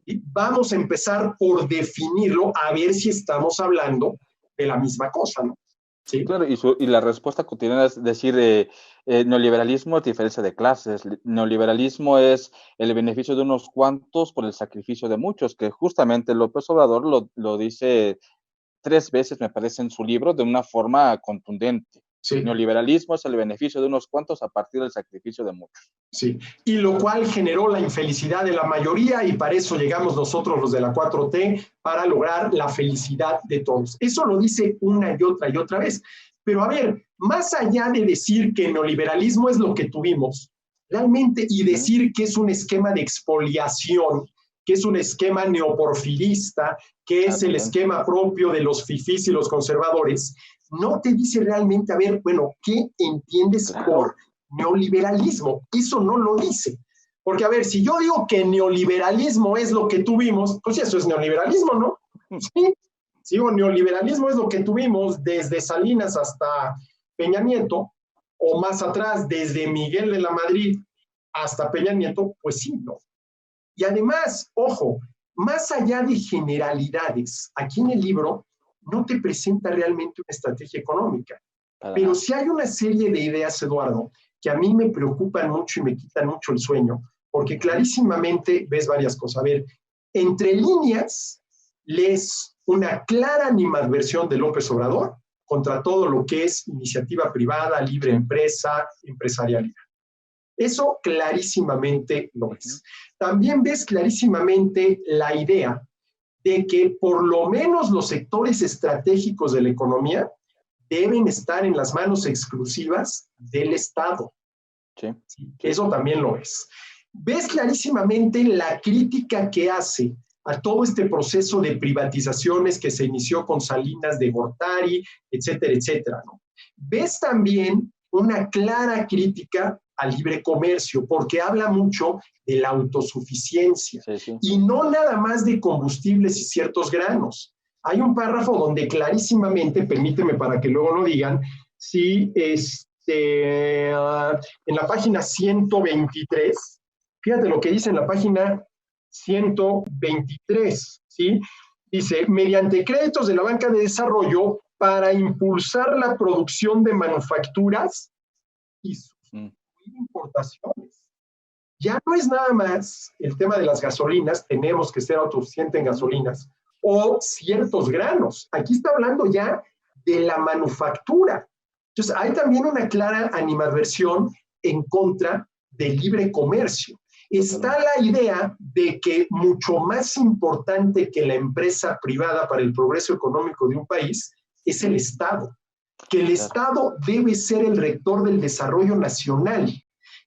Y vamos a empezar por definirlo, a ver si estamos hablando de la misma cosa, ¿no? ¿Sí? Claro, y la respuesta cotidiana es decir, neoliberalismo es diferencia de clases, neoliberalismo es el beneficio de unos cuantos por el sacrificio de muchos, que justamente López Obrador lo dice 3 veces, me parece, en su libro, de una forma contundente. Sí. Neoliberalismo es el beneficio de unos cuantos a partir del sacrificio de muchos. Sí, y lo cual generó la infelicidad de la mayoría y para eso llegamos nosotros los de la 4T, para lograr la felicidad de todos. Eso lo dice una y otra vez. Pero a ver, más allá de decir que neoliberalismo es lo que tuvimos, realmente, y decir que es un esquema de expoliación, que es un esquema neoporfirista, que es el esquema propio de los fifís y los conservadores, no te dice realmente, a ver, bueno, ¿qué entiendes por neoliberalismo? Eso no lo dice. Porque, a ver, si yo digo que neoliberalismo es lo que tuvimos, pues eso es neoliberalismo, ¿no? Sí, sí, o neoliberalismo es lo que tuvimos desde Salinas hasta Peña Nieto, o más atrás, desde Miguel de la Madrid hasta Peña Nieto, pues sí, ¿no? Y además, ojo, más allá de generalidades, aquí en el libro no te presenta realmente una estrategia económica, Para pero nada. sí hay una serie de ideas, Eduardo, que a mí me preocupan mucho y me quitan mucho el sueño, porque Ujú. clarísimamente ves varias cosas. A ver, entre líneas, lees una clara animadversión de López Obrador contra todo lo que es iniciativa privada, libre Sí. empresa, empresarialidad. Eso clarísimamente lo Ujú. ves. También ves clarísimamente la idea de que por lo menos los sectores estratégicos de la economía deben estar en las manos exclusivas del Estado. Sí, ¿Sí? sí, Eso también lo ves. Ves clarísimamente la crítica que hace a todo este proceso de privatizaciones que se inició con Salinas de Gortari, etcétera, etcétera, ¿no? Ves también una clara crítica al libre comercio, porque habla mucho de la autosuficiencia sí, sí. y no nada más de combustibles y ciertos granos. Hay un párrafo donde clarísimamente, permíteme para que luego lo digan, si en la página 123, fíjate lo que dice en la página 123, ¿sí? Dice, mediante créditos de la banca de desarrollo para impulsar la producción de manufacturas y Mm. sustituir importaciones. Ya no es nada más el tema de las gasolinas, tenemos que ser autosuficientes en Ujú. gasolinas, o ciertos granos. Aquí está hablando ya de la manufactura. Entonces, hay también una clara animadversión en contra del libre comercio. Está Totalmente. la idea de que mucho más importante que la empresa privada para el progreso económico de un país es el Estado, que el Claro. Estado debe ser el rector del desarrollo nacional.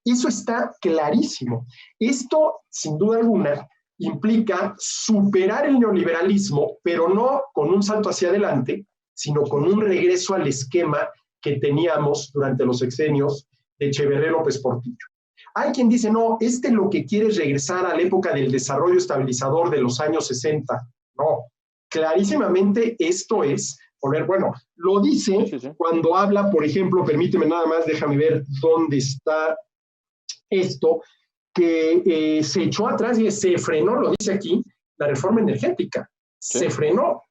Eso está clarísimo. Esto, sin duda alguna, implica superar el neoliberalismo, pero no con un salto hacia adelante, sino Sí, con un regreso al esquema que teníamos durante los sexenios de Echeverría López Portillo. Hay quien dice, no, lo que quiere es regresar a la época del desarrollo estabilizador de los años 60. No, clarísimamente esto es poner, bueno, lo sí, dice sí, sí. cuando habla, por ejemplo, permíteme nada más, déjame ver dónde está esto, que se echó atrás y se frenó, lo dice aquí, la reforma energética. Sí, Se frenó.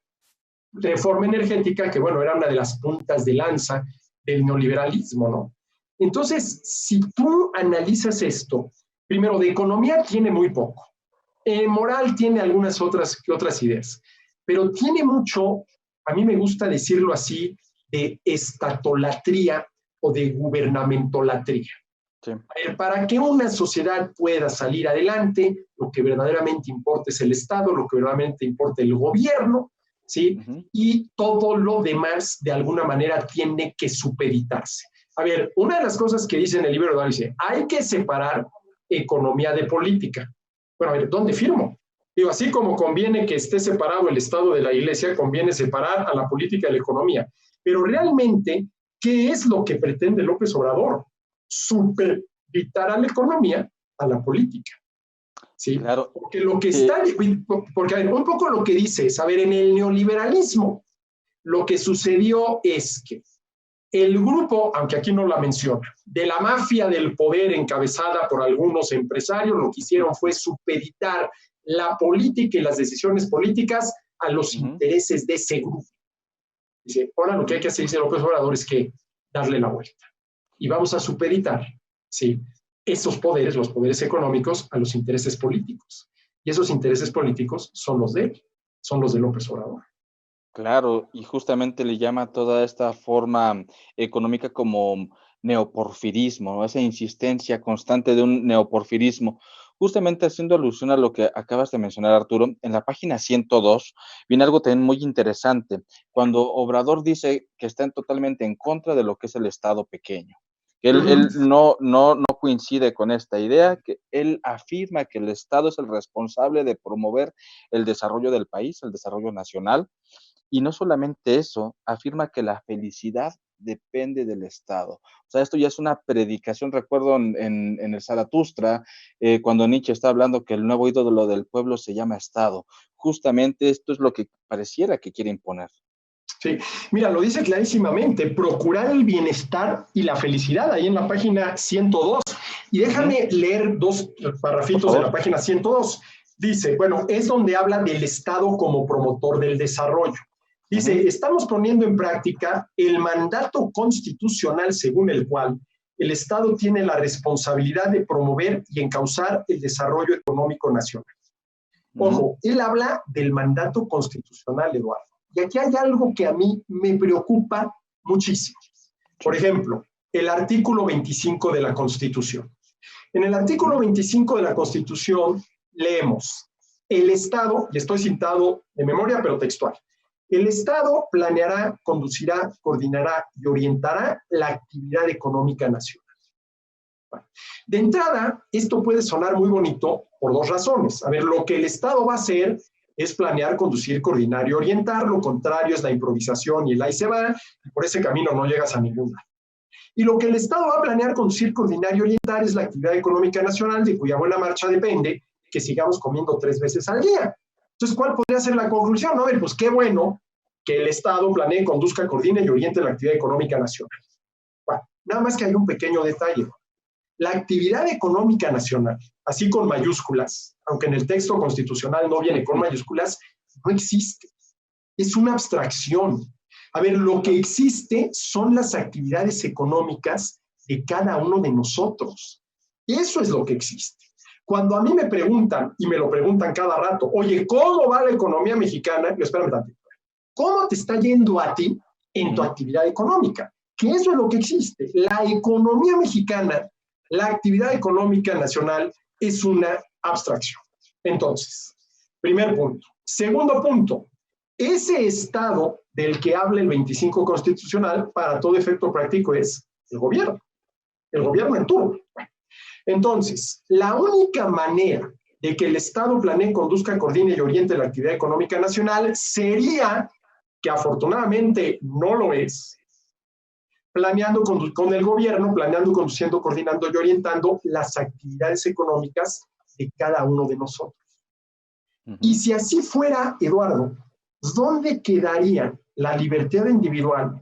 Reforma energética, que bueno, era una de las puntas de lanza del neoliberalismo, ¿no? Entonces, si tú analizas esto, primero, de economía tiene muy poco, moral tiene algunas otras ideas, pero tiene mucho, a mí me gusta decirlo así, de estatolatría o de gubernamentolatría. sí. A ver, para que una sociedad pueda salir adelante, lo que verdaderamente importa es el Estado, lo que verdaderamente importa es el gobierno, ¿sí? Ujú. Y todo lo demás, de alguna manera, tiene que supeditarse. A ver, una de las cosas que dice en el libro, dice, hay que separar economía de política. Bueno, a ver, ¿dónde firmo? Digo, así como conviene que esté separado el Estado de la Iglesia, conviene separar a la política de la economía. Pero Ujú. realmente, ¿qué es lo que pretende López Obrador? Supeditar a la economía a la política. ¿Sí? Claro. Porque lo que Que está, porque a ver, un poco lo que dice es, a ver, en el neoliberalismo, lo que sucedió es que el grupo, aunque aquí no la menciona, de la mafia del poder encabezada por algunos empresarios, lo que hicieron fue supeditar la política y las decisiones políticas a los ujú, intereses de ese grupo. Dice, ahora lo que hay ujú. que hacer, dice López Obrador, es que darle la vuelta. Y vamos a supeditar, ¿sí? Esos poderes, los poderes económicos, a los intereses políticos. Y esos intereses políticos son los de él, son los de López Obrador. Claro, y justamente le llama toda esta forma económica como neoporfirismo, ¿no? Esa insistencia constante de un neoporfirismo. Justamente haciendo alusión a lo que acabas de mencionar, Arturo, en la página 102 viene algo también muy interesante, cuando Obrador dice que están totalmente en contra de lo que es el Estado pequeño. Él no coincide con esta idea, que él afirma que el Estado es el responsable de promover el desarrollo del país, el desarrollo nacional, y no solamente eso, afirma que la felicidad depende del Estado. O sea, esto ya es una predicación. Recuerdo en el Zaratustra, cuando Nietzsche está hablando que el nuevo ídolo del pueblo se llama Estado. Justamente esto es lo que pareciera que quiere imponer. Sí, mira, lo dice clarísimamente, procurar el bienestar y la felicidad, ahí en la página 102. Y déjame leer dos parrafitos de la página 102. Dice, bueno, es donde habla del Estado como promotor del desarrollo. Dice, estamos poniendo en práctica el mandato constitucional según el cual el Estado tiene la responsabilidad de promover y encauzar el desarrollo económico nacional. Ojo, él habla del mandato constitucional, Eduardo. Y aquí hay algo que a mí me preocupa muchísimo. Por ejemplo, el artículo 25 de la Constitución. En el artículo 25 de la Constitución leemos, el Estado, y estoy citado de memoria, pero textual, el Estado planeará, conducirá, coordinará y orientará la actividad económica nacional. Bueno, de entrada, esto puede sonar muy bonito por dos razones. A ver, lo que el Estado va a hacer es planear, conducir, coordinar y orientar. Lo contrario es la improvisación y el ahí se va, y por ese camino no llegas a ningún lado. Y lo que el Estado va a planear, conducir, coordinar y orientar es la actividad económica nacional, de cuya buena marcha depende que sigamos comiendo 3 veces al día. Entonces, ¿cuál podría ser la conclusión? A ver, pues qué bueno que el Estado planee, conduzca, coordine y oriente la actividad económica nacional. Bueno, nada más que hay un pequeño detalle. La actividad económica nacional, así con mayúsculas, aunque en el texto constitucional no viene con mayúsculas, no existe. Es una abstracción. A ver, lo que existe son las actividades económicas de cada uno de nosotros. Eso es lo que existe. Cuando a mí me preguntan, y me lo preguntan cada rato, oye, ¿cómo va la economía mexicana? Yo, espérame tantito. ¿Cómo te está yendo a ti en tu actividad económica? Que eso es lo que existe. La economía mexicana, la actividad económica nacional es una abstracción. Entonces, primer punto. Segundo punto, ese Estado del que habla el 25 constitucional, para todo efecto práctico, es el gobierno en turno. Entonces, la única manera de que el Estado planee, conduzca, coordine y oriente la actividad económica nacional sería, que afortunadamente no lo es, planeando con el gobierno, planeando, conduciendo, coordinando y orientando las actividades económicas de cada uno de nosotros. Y si así fuera, Eduardo, ¿dónde quedaría la libertad individual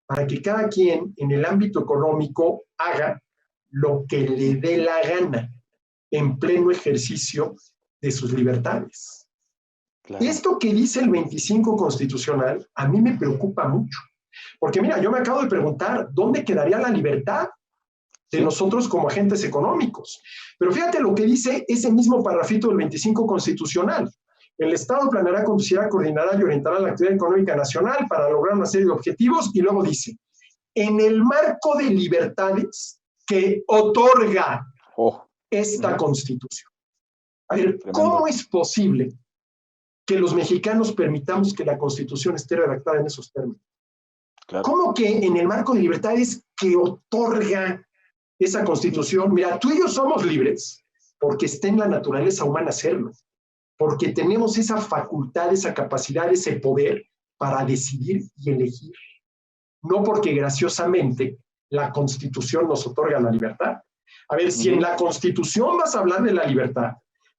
para que cada quien en el ámbito económico haga lo que le dé la gana en pleno ejercicio de sus libertades? Claro. Esto que dice el 25 constitucional a mí me preocupa mucho. Porque mira, yo me acabo de preguntar, ¿dónde quedaría la libertad de nosotros como agentes económicos? Pero fíjate lo que dice ese mismo parrafito del 25 constitucional. El Estado planeará, conducirá, coordinará y orientará la actividad económica nacional para lograr una serie de objetivos, y luego dice, en el marco de libertades que otorga esta Constitución. A ver, ¿cómo es posible que los mexicanos permitamos que la Constitución esté redactada en esos términos? Claro. ¿Cómo que en el marco de libertades que otorga esa Constitución? Mira, tú y yo somos libres porque está en la naturaleza humana hacerlo, porque tenemos esa facultad, esa capacidad, ese poder para decidir y elegir. No porque graciosamente la Constitución nos otorga la libertad. A ver, si en la Constitución vas a hablar de la libertad,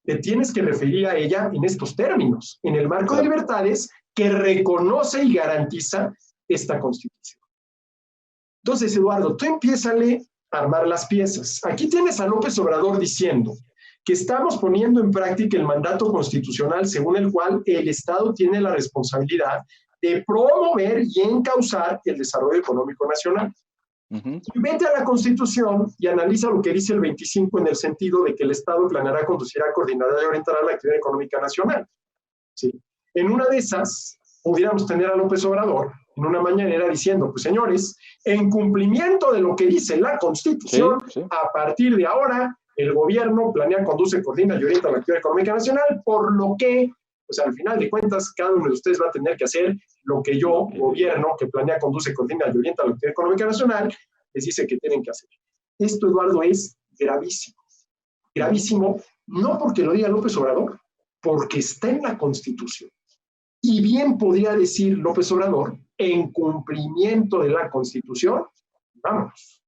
te tienes que referir a ella en estos términos, en el marco de libertades que reconoce y garantiza esta Constitución. Entonces, Eduardo, tú empiézale a armar las piezas. Aquí tienes a López Obrador diciendo que estamos poniendo en práctica el mandato constitucional según el cual el Estado tiene la responsabilidad de promover y encauzar el desarrollo económico nacional. Y vete a la Constitución y analiza lo que dice el 25 en el sentido de que el Estado planeará, conducirá, coordinará y orientará la actividad económica nacional. ¿Sí? En una de esas, pudiéramos tener a López Obrador en una mañanera diciendo, pues señores, en cumplimiento de lo que dice la Constitución, a partir de ahora, el gobierno planea, conduce, coordina y orienta la actividad económica nacional, por lo que, pues al final de cuentas, cada uno de ustedes va a tener que hacer lo que yo, gobierno, que planea, conduce, coordina y orienta la actividad económica nacional, les dice que tienen que hacer. Esto, Eduardo, es gravísimo. Gravísimo, no porque lo diga López Obrador, porque está en la Constitución. Y bien podría decir López Obrador, en cumplimiento de la Constitución, vamos.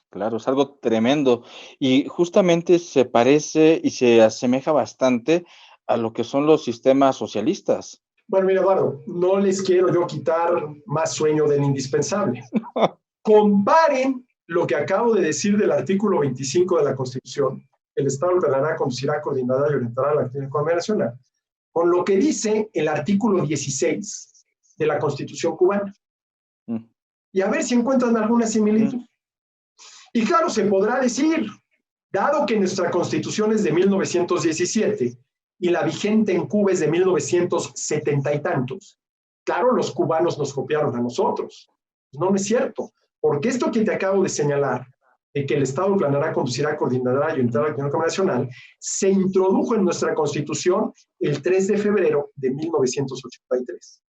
Claro, es algo tremendo. Y justamente se parece y se asemeja bastante a lo que son los sistemas socialistas. Bueno, mira, Eduardo, no les quiero yo quitar más sueño del indispensable. Comparen lo que acabo de decir del artículo 25 de la Constitución. El Estado ordenará, conducirá, coordinará y orientará la actividad económica nacional, con lo que dice el artículo 16 de la Constitución cubana. Y a ver si encuentran alguna similitud. Y claro, se podrá decir, dado que nuestra Constitución es de 1917 y la vigente en Cuba es de 1970 y tantos, claro, los cubanos nos copiaron a nosotros. No es cierto, porque esto que te acabo de señalar, de que el Estado planeará, conducirá, coordinará y orientará la actividad económica nacional, se introdujo en nuestra Constitución el 3 de febrero de 1983.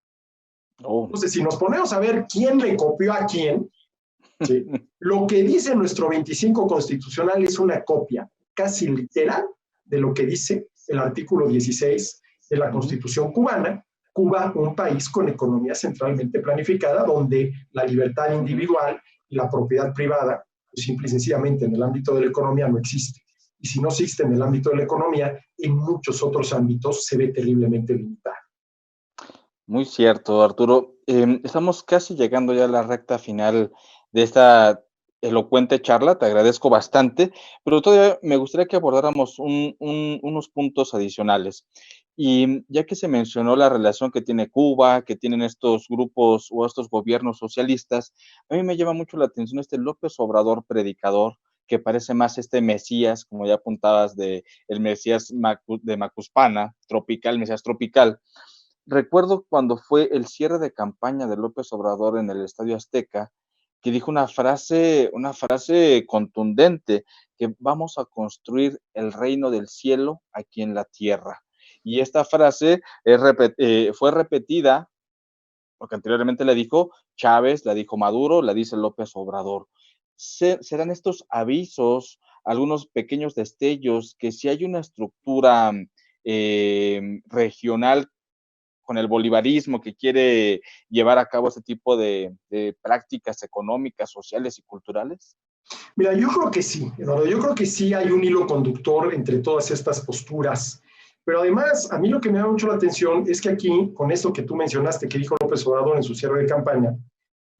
Entonces, si nos ponemos a ver quién le copió a quién, ¿sí? Lo que dice nuestro 25 constitucional es una copia casi literal de lo que dice el artículo 16 de la Constitución cubana. Cuba, un país con economía centralmente planificada, donde la libertad individual y la propiedad privada, pues simple y sencillamente en el ámbito de la economía no existe. Y si no existe en el ámbito de la economía, en muchos otros ámbitos se ve terriblemente limitada. Muy cierto, Arturo. Estamos casi llegando ya a la recta final de esta elocuente charla, te agradezco bastante, pero todavía me gustaría que abordáramos unos puntos adicionales. Y ya que se mencionó la relación que tiene Cuba, que tienen estos grupos o estos gobiernos socialistas, a mí me llama mucho la atención este López Obrador predicador, que parece más este Mesías, como ya apuntabas, de el Mesías de Macuspana, tropical, Mesías tropical. Recuerdo cuando fue el cierre de campaña de López Obrador en el Estadio Azteca, que dijo una frase contundente, que vamos a construir el reino del cielo aquí en la tierra. Y esta frase fue repetida, porque anteriormente la dijo Chávez, la dijo Maduro, la dice López Obrador. Serán estos avisos, algunos pequeños destellos, que si hay una estructura regional con el bolivarismo que quiere llevar a cabo este tipo de prácticas económicas, sociales y culturales? Mira, yo creo que sí, Eduardo, yo creo que sí hay un hilo conductor entre todas estas posturas, pero además a mí lo que me da mucho la atención es que aquí, con esto que tú mencionaste, que dijo López Obrador en su cierre de campaña,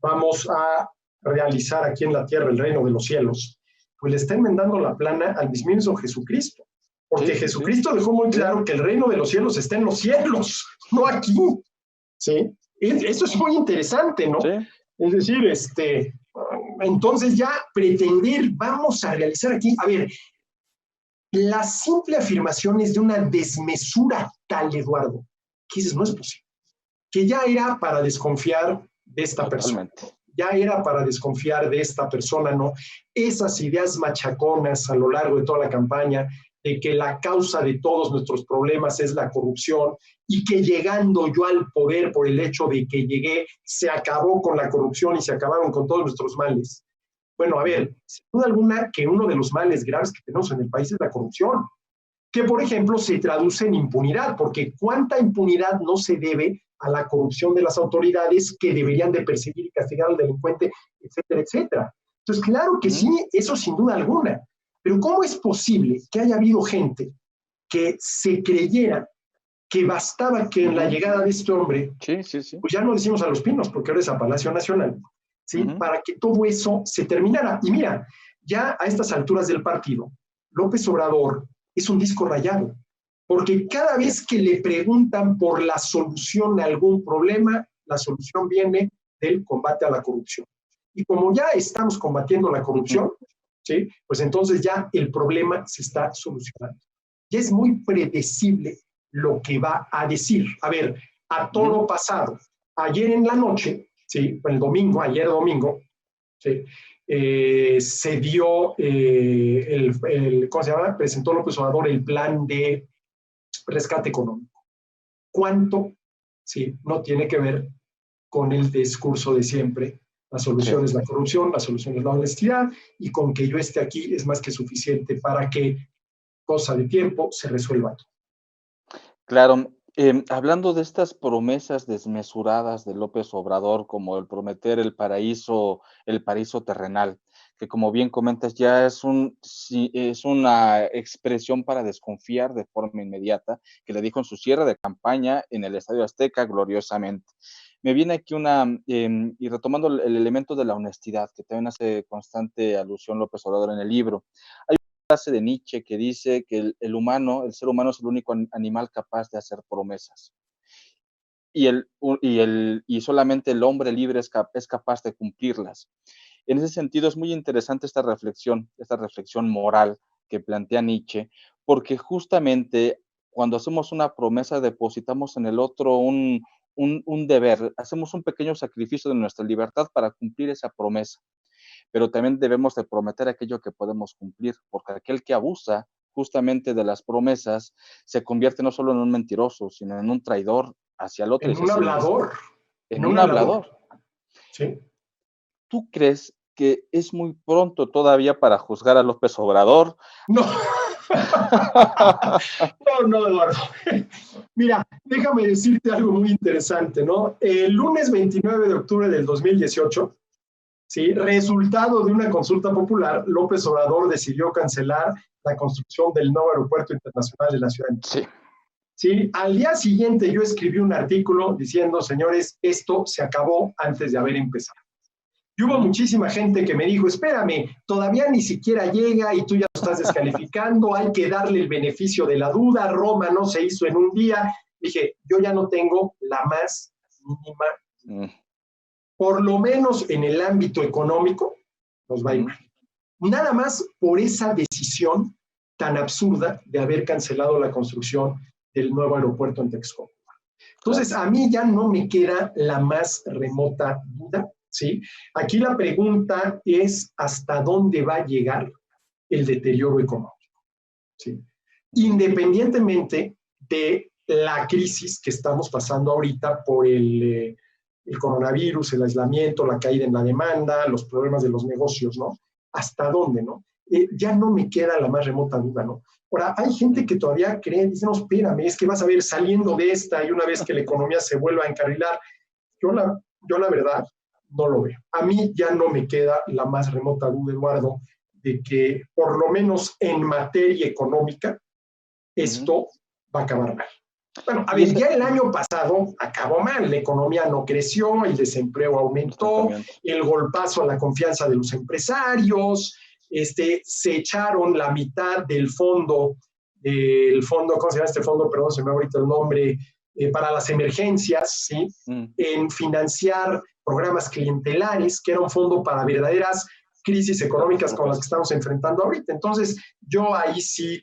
vamos a realizar aquí en la tierra el reino de los cielos, pues le está enmendando la plana al mismo Jesucristo, porque sí, Jesucristo sí dejó muy claro que el reino de los cielos está en los cielos, no aquí, ¿sí? Eso es muy interesante, ¿no? Sí. Es decir, entonces ya pretender, vamos a realizar aquí, a ver, la simple afirmación es de una desmesura tal, Eduardo, que dices, no es posible, que ya era para desconfiar de esta persona. Ya era para desconfiar de esta persona, ¿no? Esas ideas machaconas a lo largo de toda la campaña de que la causa de todos nuestros problemas es la corrupción y que llegando yo al poder por el hecho de que llegué, se acabó con la corrupción y se acabaron con todos nuestros males. Bueno, a ver, sin duda alguna que uno de los males graves que tenemos en el país es la corrupción, que por ejemplo se traduce en impunidad, porque cuánta impunidad no se debe a la corrupción de las autoridades que deberían de perseguir y castigar al delincuente, etcétera, etcétera. Entonces, claro que sí, eso sin duda alguna. Pero ¿cómo es posible que haya habido gente que se creyera que bastaba que en la llegada de este hombre, pues ya no decimos a Los Pinos, porque ahora es a Palacio Nacional, ¿sí? Para que todo eso se terminara? Y mira, ya a estas alturas del partido, López Obrador es un disco rayado, porque cada vez que le preguntan por la solución a algún problema, la solución viene del combate a la corrupción. Y como ya estamos combatiendo la corrupción, ¿sí? Pues entonces ya el problema se está solucionando. Ya es muy predecible lo que va a decir. A ver, a todo pasado. Ayer en la noche, ¿sí? El domingo, ayer domingo, ¿sí? Se dio ¿cómo se llama? Presentó López Obrador el plan de rescate económico. ¿Cuánto? Sí, no tiene que ver con el discurso de siempre. La solución es la corrupción, la solución es la honestidad, y con que yo esté aquí es más que suficiente para que, cosa de tiempo, se resuelva todo. Claro, Hablando de estas promesas desmesuradas de López Obrador, como el prometer el paraíso terrenal, que como bien comentas, ya es una expresión para desconfiar de forma inmediata, que le dijo en su cierre de campaña en el Estadio Azteca gloriosamente. Me viene aquí y retomando el elemento de la honestidad, que también hace constante alusión López Obrador en el libro. Hay frase de Nietzsche que dice que el ser humano es el único animal capaz de hacer promesas. Y solamente el hombre libre es capaz de cumplirlas. En ese sentido es muy interesante esta reflexión moral que plantea Nietzsche, porque justamente cuando hacemos una promesa depositamos en el otro un deber, hacemos un pequeño sacrificio de nuestra libertad para cumplir esa promesa, pero también debemos de prometer aquello que podemos cumplir, porque aquel que abusa justamente de las promesas se convierte no solo en un mentiroso, sino en un traidor hacia el otro. En un hablador. En un hablador. Sí. ¿Tú crees que es muy pronto todavía para juzgar a López Obrador? No. No, Eduardo. Mira, déjame decirte algo muy interesante, ¿no? El lunes 29 de octubre del 2018, ¿sí? Resultado de una consulta popular, López Obrador decidió cancelar la construcción del nuevo aeropuerto internacional de la Ciudad de México. Sí. ¿Sí? Al día siguiente yo escribí un artículo diciendo, señores, esto se acabó antes de haber empezado. Y hubo muchísima gente que me dijo, espérame, todavía ni siquiera llega y tú ya lo estás descalificando, hay que darle el beneficio de la duda, Roma no se hizo en un día. Dije, yo ya no tengo la más mínima. Por lo menos en el ámbito económico, nos va a ir mal. Nada más por esa decisión tan absurda de haber cancelado la construcción del nuevo aeropuerto en Texcoco. Entonces, a mí ya no me queda la más remota duda, ¿sí? Aquí la pregunta es hasta dónde va a llegar el deterioro económico, ¿sí? Independientemente de la crisis que estamos pasando ahorita por el coronavirus, el aislamiento, la caída en la demanda, los problemas de los negocios, ¿no? ¿Hasta dónde, no? Ya no me queda la más remota duda, ¿no? Ahora, hay gente que todavía cree, dice, no, espérame, es que vas a ver saliendo de esta y una vez que la economía se vuelva a encarrilar. Yo la verdad no lo veo. A mí ya no me queda la más remota duda, Eduardo, de que por lo menos en materia económica esto va a acabar mal. Bueno, a ver, ya el año pasado acabó mal, la economía no creció, el desempleo aumentó, el golpazo a la confianza de los empresarios, se echaron la mitad del fondo, ¿cómo se llama este fondo? Perdón, se me ha ahorita el nombre, para las emergencias, ¿sí? En financiar programas clientelares, que era un fondo para verdaderas crisis económicas con las que estamos enfrentando ahorita. Entonces, yo ahí sí,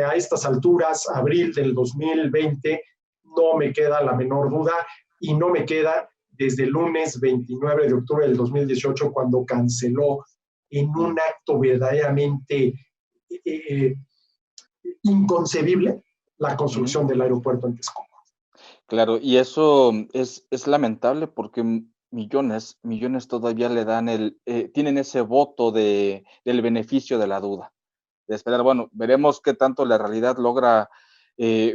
a estas alturas, abril del 2020, no me queda la menor duda y no me queda desde el lunes 29 de octubre del 2018 cuando canceló en un acto verdaderamente inconcebible la construcción del aeropuerto en Texcoco. Claro, y eso es lamentable porque millones todavía tienen ese voto del beneficio de la duda, de esperar, bueno, veremos qué tanto la realidad logra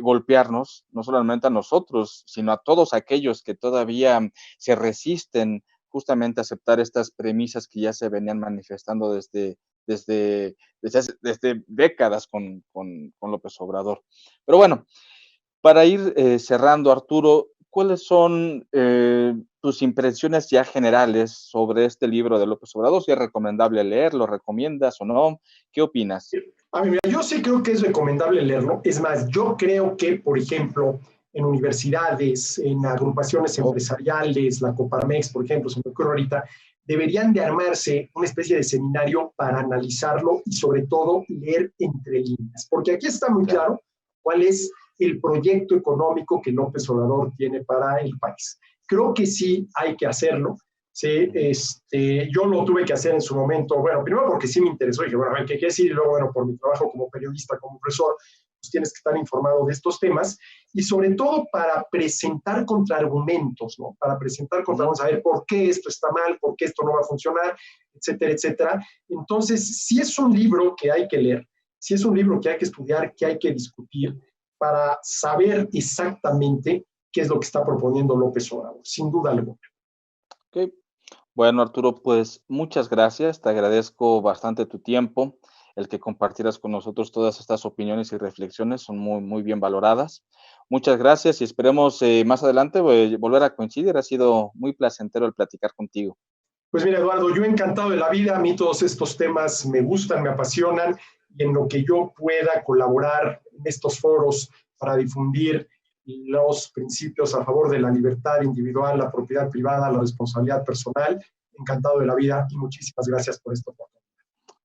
golpearnos, no solamente a nosotros, sino a todos aquellos que todavía se resisten justamente a aceptar estas premisas que ya se venían manifestando desde décadas con López Obrador. Pero bueno, para ir cerrando, Arturo, ¿cuáles son tus impresiones ya generales sobre este libro de López Obrador? ¿Si es recomendable leerlo? ¿Recomiendas o no? ¿Qué opinas? A mí, yo sí creo que es recomendable leerlo. Es más, yo creo que, por ejemplo, en universidades, en agrupaciones empresariales, la Coparmex, por ejemplo, se me ocurre ahorita, deberían de armarse una especie de seminario para analizarlo y sobre todo leer entre líneas. Porque aquí está muy claro cuál es el proyecto económico que López Obrador tiene para el país. Creo que sí hay que hacerlo. Sí, yo lo tuve que hacer en su momento, bueno, primero porque sí me interesó, dije, bueno, a ver, ¿qué quiere decir? Y luego, bueno, por mi trabajo como periodista, como profesor, pues tienes que estar informado de estos temas, y sobre todo para presentar contraargumentos, ¿no? Para presentar contraargumentos, a ver por qué esto está mal, por qué esto no va a funcionar, etcétera, etcétera. Entonces, sí es un libro que hay que leer, sí es un libro que hay que estudiar, que hay que discutir, para saber exactamente qué es lo que está proponiendo López Obrador, sin duda alguna. Ok. Bueno, Arturo, pues muchas gracias. Te agradezco bastante tu tiempo. El que compartieras con nosotros todas estas opiniones y reflexiones son muy, muy bien valoradas. Muchas gracias y esperemos más adelante volver a coincidir. Ha sido muy placentero el platicar contigo. Pues mira, Eduardo, yo encantado de la vida, a mí todos estos temas me gustan, me apasionan, y en lo que yo pueda colaborar en estos foros para difundir los principios a favor de la libertad individual, la propiedad privada, la responsabilidad personal, encantado de la vida y muchísimas gracias por esta oportunidad.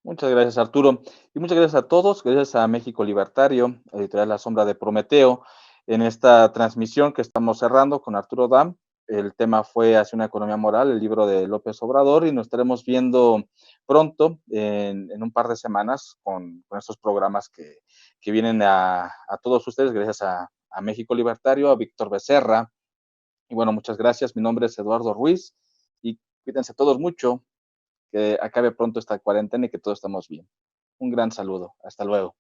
Muchas gracias, Arturo. Y muchas gracias a todos. Gracias a México Libertario, Editorial La Sombra de Prometeo, en esta transmisión que estamos cerrando con Arturo Dam. El tema fue Hacia una economía moral, el libro de López Obrador, y nos estaremos viendo pronto, en un par de semanas, con estos programas que vienen a todos ustedes, gracias a México Libertario, a Víctor Becerra. Y bueno, muchas gracias. Mi nombre es Eduardo Ruiz y cuídense todos mucho, que acabe pronto esta cuarentena y que todos estamos bien. Un gran saludo. Hasta luego.